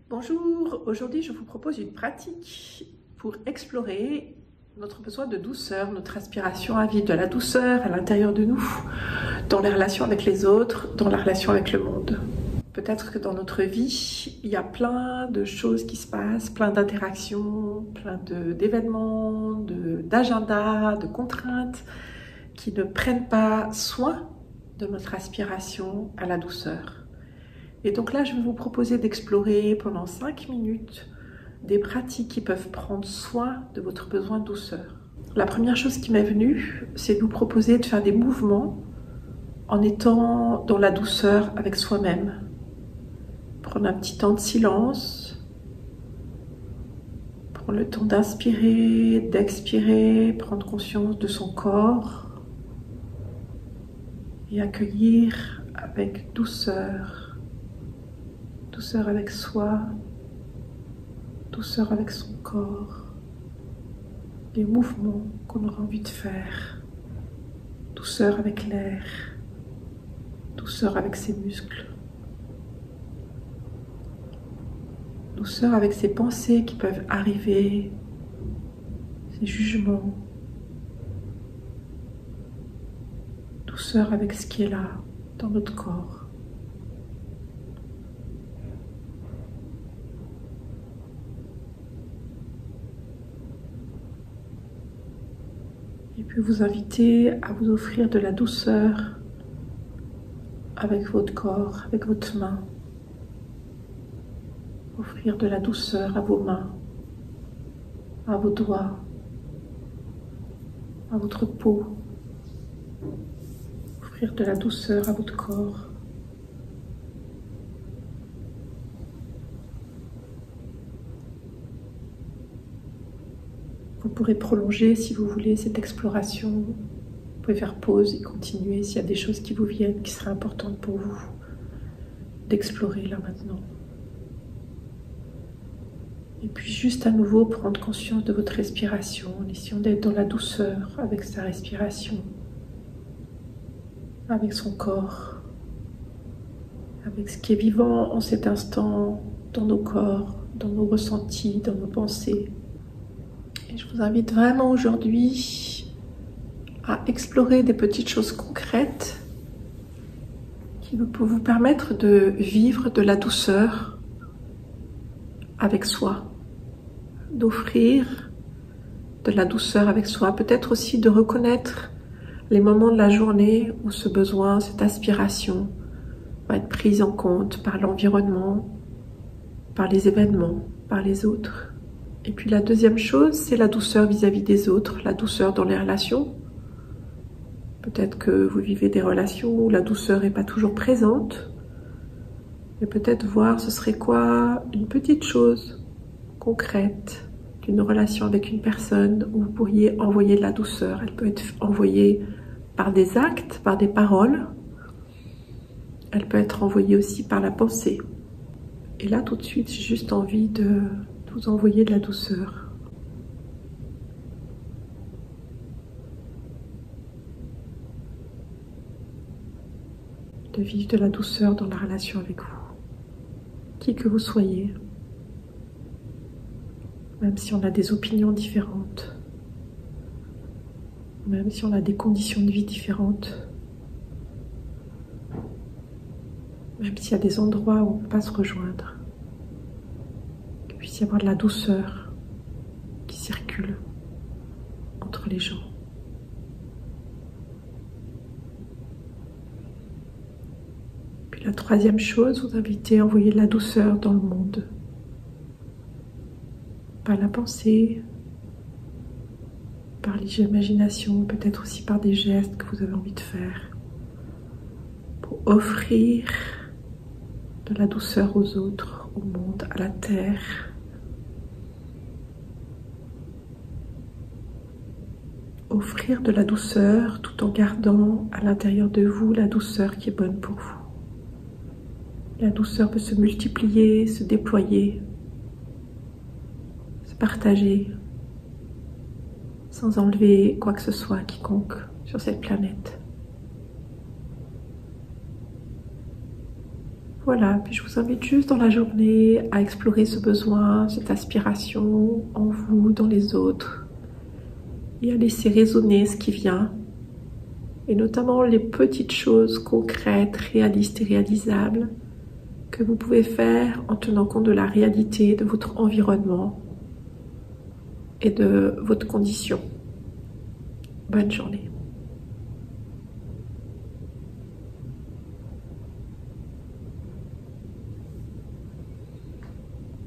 Bonjour, aujourd'hui je vous propose une pratique pour explorer notre besoin de douceur, notre aspiration à vivre de la douceur à l'intérieur de nous, dans les relations avec les autres, dans la relation avec le monde. Peut-être que dans notre vie, il y a plein de choses qui se passent, plein d'interactions, plein d'événements, d'agendas, de contraintes qui ne prennent pas soin de notre aspiration à la douceur. Et donc là, je vais vous proposer d'explorer pendant 5 minutes des pratiques qui peuvent prendre soin de votre besoin de douceur. La première chose qui m'est venue, c'est de vous proposer de faire des mouvements en étant dans la douceur avec soi-même. Prendre un petit temps de silence, prendre le temps d'inspirer, d'expirer, prendre conscience de son corps et accueillir avec douceur. Douceur avec soi, douceur avec son corps, les mouvements qu'on aura envie de faire, douceur avec l'air, douceur avec ses muscles, douceur avec ses pensées qui peuvent arriver, ses jugements, douceur avec ce qui est là dans notre corps. Et puis vous inviter à vous offrir de la douceur avec votre corps, avec votre main. Offrir de la douceur à vos mains, à vos doigts, à votre peau. Offrir de la douceur à votre corps. Vous pourrez prolonger, si vous voulez, cette exploration. Vous pouvez faire pause et continuer s'il y a des choses qui vous viennent, qui seraient importantes pour vous d'explorer là maintenant. Et puis juste à nouveau prendre conscience de votre respiration, en essayant d'être dans la douceur avec sa respiration, avec son corps, avec ce qui est vivant en cet instant, dans nos corps, dans nos ressentis, dans nos pensées. Et je vous invite vraiment aujourd'hui à explorer des petites choses concrètes qui peuvent vous permettre de vivre de la douceur avec soi, d'offrir de la douceur avec soi, peut-être aussi de reconnaître les moments de la journée où ce besoin, cette aspiration va être prise en compte par l'environnement, par les événements, par les autres. Et puis la deuxième chose, c'est la douceur vis-à-vis des autres, la douceur dans les relations. Peut-être que vous vivez des relations où la douceur n'est pas toujours présente. Et peut-être voir ce serait quoi une petite chose concrète d'une relation avec une personne où vous pourriez envoyer de la douceur. Elle peut être envoyée par des actes, par des paroles. Elle peut être envoyée aussi par la pensée. Et là, tout de suite, j'ai juste envie de vous envoyer de la douceur. De vivre de la douceur dans la relation avec vous. Qui que vous soyez. Même si on a des opinions différentes. Même si on a des conditions de vie différentes. Même s'il y a des endroits où on ne peut pas se rejoindre. Qu'il puisse y avoir de la douceur qui circule entre les gens. Puis la troisième chose, vous invitez à envoyer de la douceur dans le monde. Par la pensée, par l'imagination, peut-être aussi par des gestes que vous avez envie de faire. Pour offrir de la douceur aux autres, au monde, à la terre. Offrir de la douceur tout en gardant à l'intérieur de vous la douceur qui est bonne pour vous. La douceur peut se multiplier, se déployer, se partager, sans enlever quoi que ce soit à quiconque sur cette planète. Voilà, puis je vous invite juste dans la journée à explorer ce besoin, cette aspiration en vous, dans les autres, et à laisser résonner ce qui vient, et notamment les petites choses concrètes, réalistes et réalisables que vous pouvez faire en tenant compte de la réalité de votre environnement et de votre condition. Bonne journée.